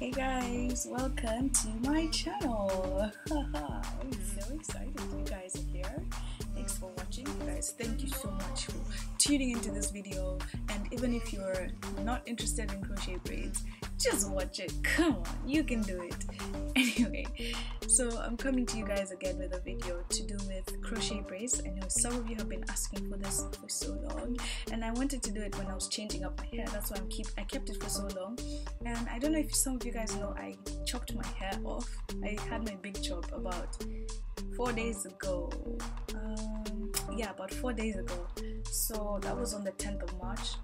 Hey guys, welcome to my channel. I'm so excited you guys are here. Thanks for watching, you guys. Thank you so much for tuning into this video, and even if you're not interested in crochet braids, just watch it. Come on, you can do it. Anyway, so I'm coming to you guys again with a video to do with crochet braids. I know some of you have been asking for this for so long, and I wanted to do it when I was changing up my hair. That's why I kept it for so long. And I don't know if some of you guys know, I chopped my hair off. I had my big chop about 4 days ago. About 4 days ago. So that was on the 10th of March.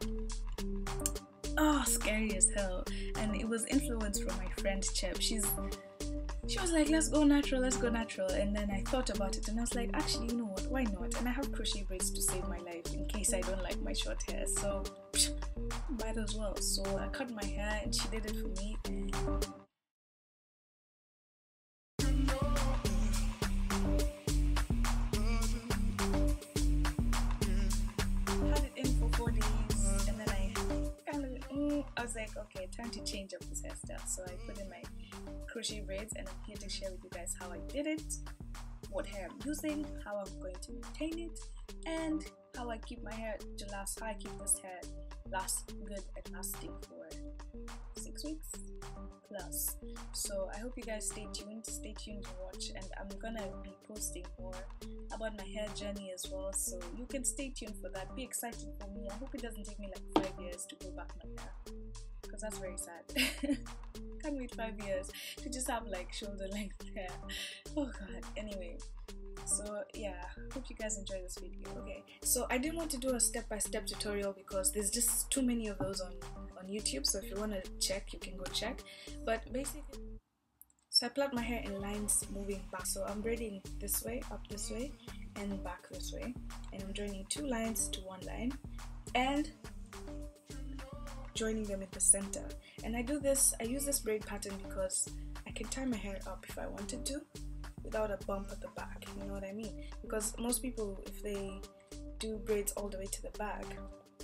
Oh, scary as hell. And it was influenced from my friend Chep. She was like, let's go natural, and then I thought about it and I was like, actually, you know what, why not? And I have crochet braids to save my life in case I don't like my short hair, so might as well. So I cut my hair and she did it for me. Had it in for 4 days and then I was like, okay, time to change up this hairstyle. So I put in my crochet braids and I'm here to share with you guys how I did it, what hair I'm using, how I'm going to maintain it, and how I keep my hair to last, how I keep this hair good and lasting for 6 weeks plus. So I hope you guys stay tuned to watch, and I'm gonna be posting more about my hair journey as well, so you can stay tuned for that. Be excited for me. I hope it doesn't take me like 5 years to grow back my hair, because that's very sad. Can't wait 5 years to just have like shoulder length hair. Oh god. Anyway, so yeah, hope you guys enjoy this video. Okay, so I didn't want to do a step-by-step tutorial because there's just too many of those on YouTube, so if you want to check, you can go check. But basically, so I plait my hair in lines moving back, so I'm braiding this way, up this way, and back this way, and I'm joining 2 lines to 1 line and joining them in the center. And I use this braid pattern because I can tie my hair up if I wanted to without a bump at the back, you know what I mean? Because most people, if they do braids all the way to the back,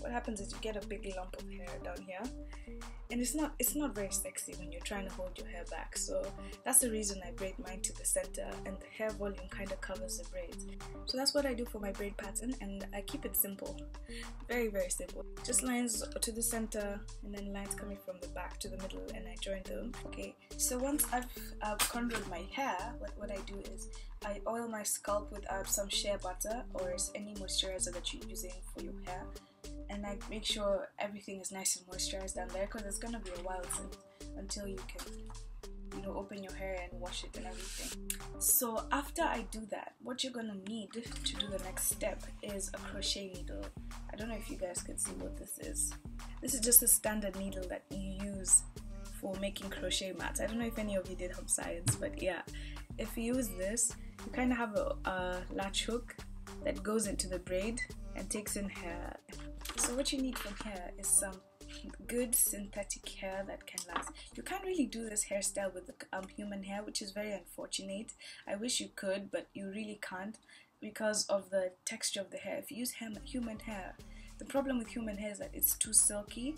what happens is you get a big lump of hair down here, and it's not very sexy when you're trying to hold your hair back. So that's the reason I braid mine to the center, and the hair volume kind of covers the braids. So that's what I do for my braid pattern, and I keep it simple, very very simple. Just lines to the center and then lines coming from the back to the middle, and I join them. Okay, so once I've contored my hair, what I do is I oil my scalp with some shea butter or any moisturizer that you're using for your hair, and I make sure everything is nice and moisturized down there, because it's gonna be a while until you can, you know, open your hair and wash it and everything. So after I do that, what you're gonna need to do the next step is a crochet needle. I don't know if you guys can see what this is. This is just a standard needle that you use for making crochet mats. I don't know if any of you did home science, but yeah, if you use this, you kind of have a latch hook that goes into the braid and takes in hair. So what you need from here is some good synthetic hair that can last. You can't really do this hairstyle with human hair, which is very unfortunate. I wish you could, but you really can't because of the texture of the hair. If you use human hair, the problem with human hair is that it's too silky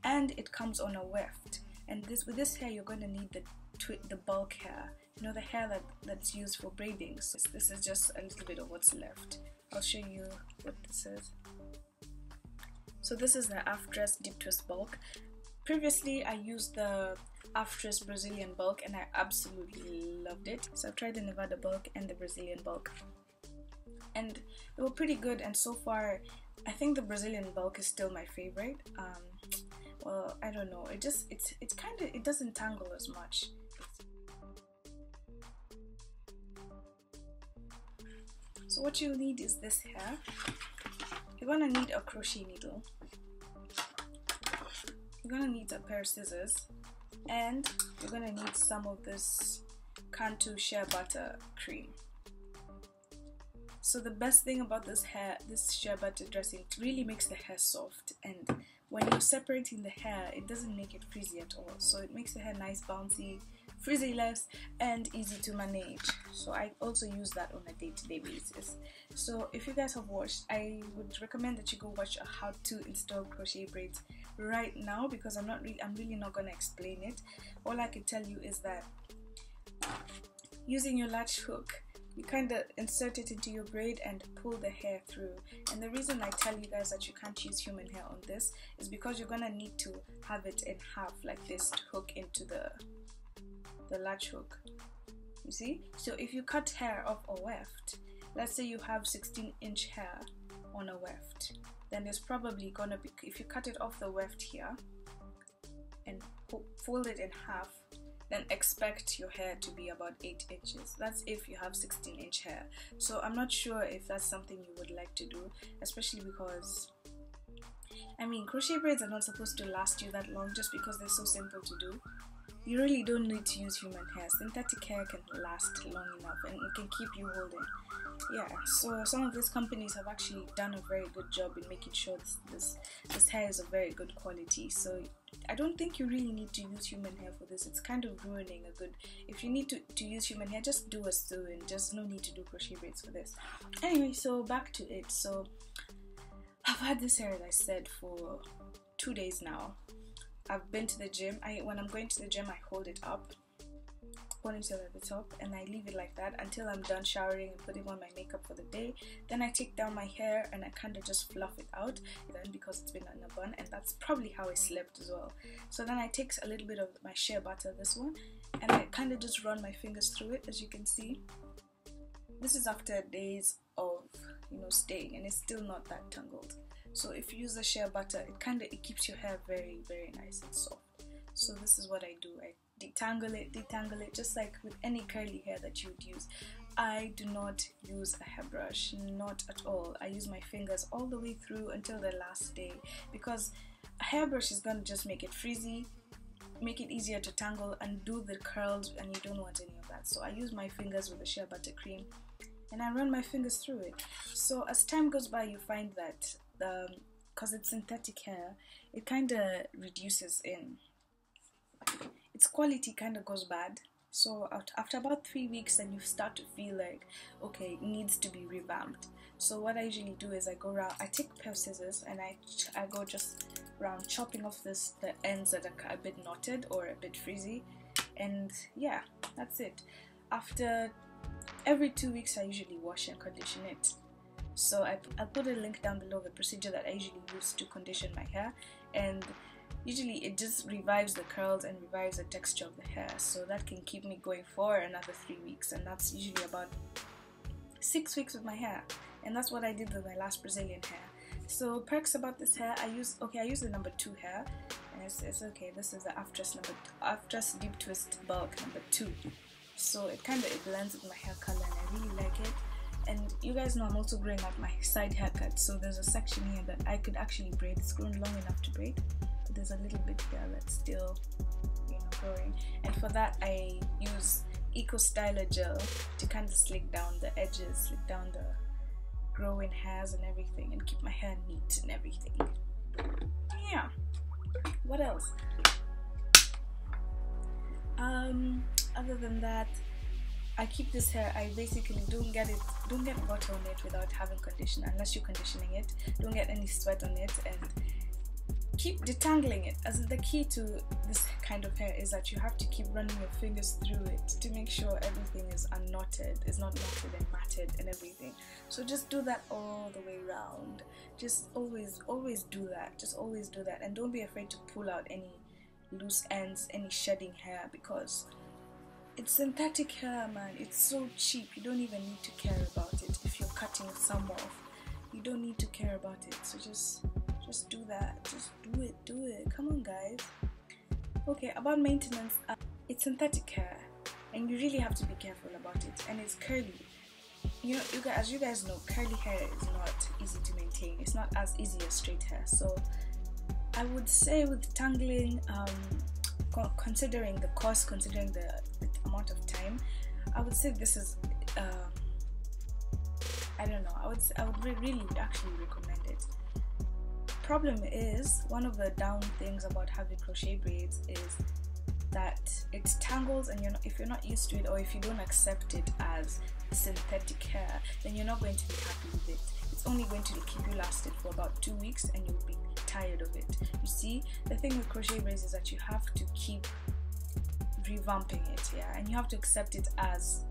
and it comes on a weft. And with this hair, you're going to need the bulk hair. You know, the hair that's used for braiding. So this is just a little bit of what's left. I'll show you what this is. So this is the half dress deep twist bulk. Previously I used the half dress Brazilian bulk and I absolutely loved it. So I've tried the Nevada bulk and the Brazilian bulk, and they were pretty good, and so far I think the Brazilian bulk is still my favorite. Well, I don't know, it doesn't tangle as much. So what you'll need is this hair. You're gonna need a crochet needle, you're gonna need a pair of scissors, and you're gonna need some of this Cantu shea butter cream. So the best thing about this shea butter dressing, it really makes the hair soft, and when you're separating the hair, it doesn't make it frizzy at all. So it makes the hair nice, bouncy, frizzy-less, and easy to manage. So I also use that on a day-to-day basis. So if you guys have watched, I would recommend that you go watch a how to install crochet braids right now, because I'm really not gonna explain it. All I can tell you is that using your latch hook, you kind of insert it into your braid and pull the hair through. And the reason I tell you guys that you can't use human hair on this is because you're gonna need to have it in half like this to hook into the latch hook. You see? So if you cut hair off a weft, let's say you have 16-inch hair on a weft, then there's probably gonna be, if you cut it off the weft here and fold it in half, then expect your hair to be about 8 inches. That's if you have 16-inch hair. So I'm not sure if that's something you would like to do, especially because, I mean, crochet braids are not supposed to last you that long just because they're so simple to do. You really don't need to use human hair. Synthetic hair can last long enough and it can keep you holding. Yeah, so some of these companies have actually done a very good job in making sure this hair is of very good quality. So I don't think you really need to use human hair for this. It's kind of ruining a good, if you need to use human hair, just do a sew-in. Just no need to do crochet braids for this. Anyway, so back to it. So I've had this hair, as I said, for 2 days now. I've been to the gym. When I'm going to the gym, I hold it up, ponytail at the top, and I leave it like that until I'm done showering and putting on my makeup for the day. Then I take down my hair and I kind of just fluff it out, then because it's been in a bun, and that's probably how I slept as well. So then I take a little bit of my shea butter, this one, and I kind of just run my fingers through it. As you can see, this is after days of staying, and it's still not that tangled. So if you use the shea butter, it keeps your hair very, very nice and soft. So this is what I do. I detangle it, just like with any curly hair that you would use. I do not use a hairbrush, not at all. I use my fingers all the way through until the last day, because a hairbrush is going to just make it frizzy, make it easier to tangle and do the curls, and you don't want any of that. So I use my fingers with the shea butter cream and I run my fingers through it. So as time goes by, you find that because it's synthetic hair, it kind of reduces in its quality, kind of goes bad. So after about 3 weeks, then you start to feel like, okay, it needs to be revamped. So what I usually do is I go around, I take a pair of scissors and I go just around chopping off the ends that are a bit knotted or a bit frizzy, and yeah, that's it. After every 2 weeks, I usually wash and condition it. So I'll put a link down below, the procedure that I usually use to condition my hair, and usually it just revives the curls and revives the texture of the hair, so that can keep me going for another 3 weeks, and that's usually about 6 weeks with my hair. And that's what I did with my last Brazilian hair. So perks about this hair, I use the number 2 hair, and it's okay. This is the Aftress Deep Twist Bulk number 2. So it blends with my hair color, and I really like it. And you guys know I'm also growing out my side haircut, so there's a section here that I could actually braid. It's grown long enough to braid, but there's a little bit here that's still, growing. And for that, I use Eco Styler gel to kind of slick down the edges, slick down the growing hairs and everything, and keep my hair neat and everything. Yeah. What else? Other than that, I keep this hair, I basically don't get water on it without having conditioner, unless you're conditioning it. Don't get any sweat on it, and keep detangling it. As the key to this kind of hair is that you have to keep running your fingers through it to make sure everything is unknotted, is not knotted and matted and everything. So just do that all the way around. Just always do that. Just always do that, and don't be afraid to pull out any loose ends, any shedding hair, because it's synthetic hair, man. It's so cheap. You don't even need to care about it. If you're cutting some off, you don't need to care about it. So just do that. Just do it. Come on, guys. Okay, about maintenance, it's synthetic hair, and you really have to be careful about it. And it's curly. As you guys know, curly hair is not easy to maintain. It's not as easy as straight hair. So I would say with tangling, considering the cost, considering the amount of time, I would say this is I don't know, I would really actually recommend it. problem is, one of the down things about having crochet braids is that it tangles, and if you're not used to it, or if you don't accept it as synthetic hair, then you're not going to be happy with it. It's only going to keep you lasted for about 2 weeks, and you'll be tired of it. You see, the thing with crochet braids is that you have to keep revamping it, yeah, and you have to accept it as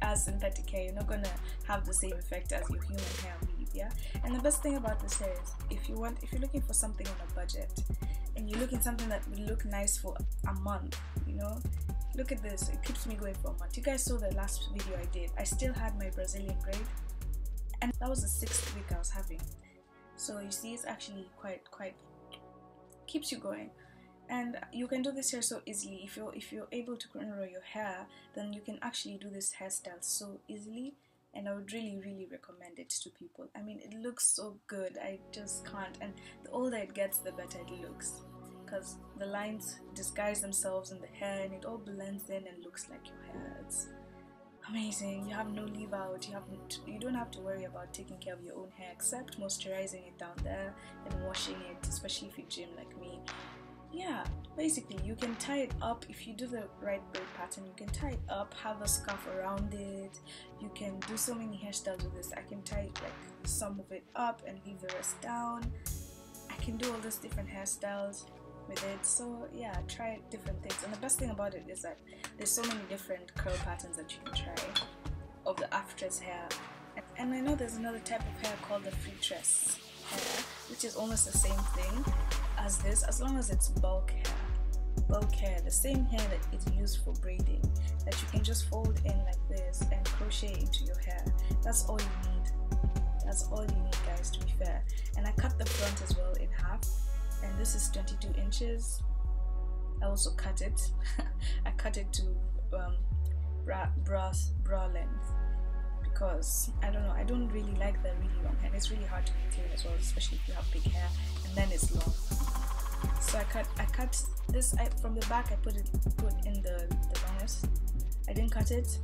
as synthetic hair. You're not gonna have the same effect as your human hair weave, yeah. And the best thing about this hair is, if you're looking for something on a budget, and you're looking something that will look nice for a month, look at this. It keeps me going for a month. You guys saw the last video I did. I still had my Brazilian braid, and that was the 6th week I was having. So you see, it's actually quite keeps you going. And you can do this hair so easily. If you're able to cornrow your hair, then you can actually do this hairstyle so easily, and I would really recommend it to people. I mean, it looks so good, I just can't. And the older it gets, the better it looks, because the lines disguise themselves in the hair, and it all blends in and looks like your hair. It's amazing. You have no leave out. You don't have to worry about taking care of your own hair, except moisturizing it down there and washing it, especially if you gym like me. Yeah, basically you can tie it up. If you do the right braid pattern, you can tie it up, have a scarf around it. You can do so many hairstyles with this. I can tie like some of it up and leave the rest down. I can do all these different hairstyles with it. So yeah, try different things. And the best thing about it is that there's so many different curl patterns that you can try of the after's hair. And I know there's another type of hair called the free tress hair, which is almost the same thing as this, as long as it's bulk hair, the same hair that is used for braiding, that you can just fold in like this and crochet into your hair. That's all you need, guys, to be fair. And I cut the front as well in half, and this is 22 inches. I also cut it I cut it to bra length, because I don't know, I don't really like the really long hair. It's really hard to maintain as well, especially if you have big hair and then it's long. So I cut this from the back. I put in the longest. I didn't cut it,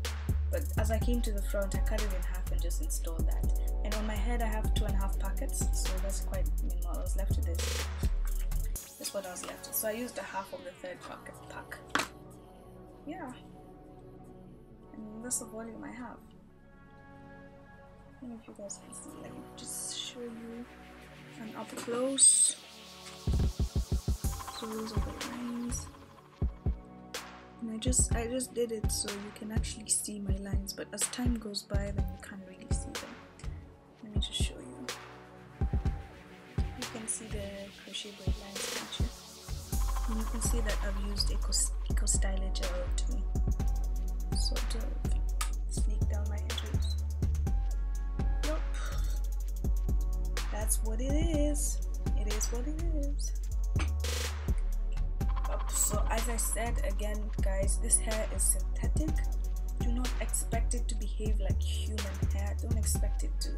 but as I came to the front, I cut it in half and just installed that. And on my head I have 2.5 pockets, so that's quite minimal. I was left with this. That's what I was left with. So I used a half of the 3rd pack. Yeah, and that's the volume I have. I don't know if you guys can see. Let me just show you an up close. So those are the lines, and I just did it so you can actually see my lines, but as time goes by, then you can't really see them. Let me just show you. You can see the crochet braid lines, can't you? And you can see that I've used Eco Styler gel to sort of sneak down my edges. Nope. That's what it is. It is what it is. So as I said again, guys, this hair is synthetic. Do not expect it to behave like human hair. Don't expect it to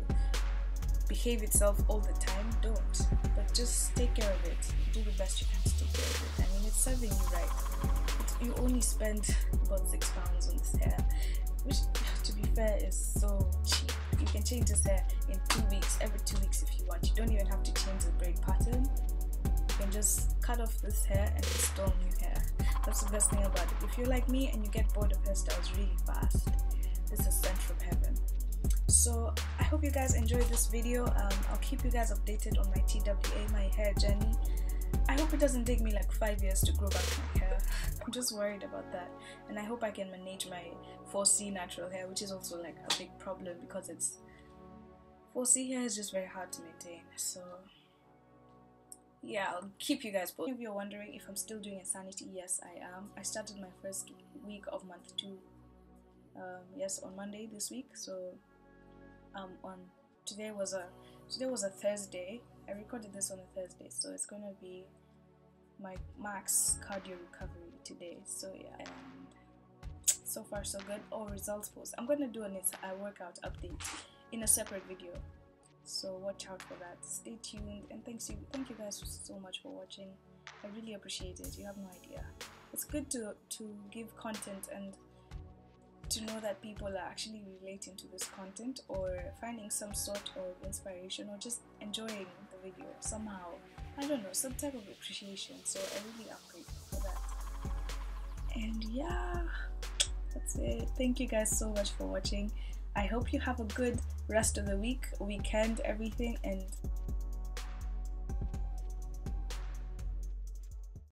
behave itself all the time. Don't. But just take care of it. Do the best you can to take care of it. I mean, it's serving you right. You only spend about £6 on this hair, which, to be fair, is so cheap. You can change this hair in 2 weeks, every 2 weeks if you want. You don't even have to change the braid pattern. You can just cut off this hair and install new hair. That's the best thing about it. If you're like me and you get bored of hairstyles really fast, this is sent from heaven. So I hope you guys enjoyed this video. I'll keep you guys updated on my TWA, my hair journey. I hope it doesn't take me like 5 years to grow back my hair. I'm just worried about that, and I hope I can manage my 4C natural hair, which is also like a big problem, because it's 4C hair is just very hard to maintain. So yeah, I'll keep you guys posted. If you're wondering if I'm still doing Insanity, yes I am. I started my first week of month 2 yes, on Monday this week. So today was a Thursday. I recorded this on a Thursday, so it's gonna be my max cardio recovery today. So yeah, and so far so good. Oh, results post. I'm gonna do a workout update in a separate video, so watch out for that. Stay tuned, and thank you guys so much for watching. I really appreciate it. You have no idea. It's good to give content and to know that people are actually relating to this content, or finding some sort of inspiration, or just enjoying the video somehow. I don't know, some type of appreciation. So I really am grateful for that. And yeah, that's it. Thank you guys so much for watching. I hope you have a good rest of the week, weekend, everything, and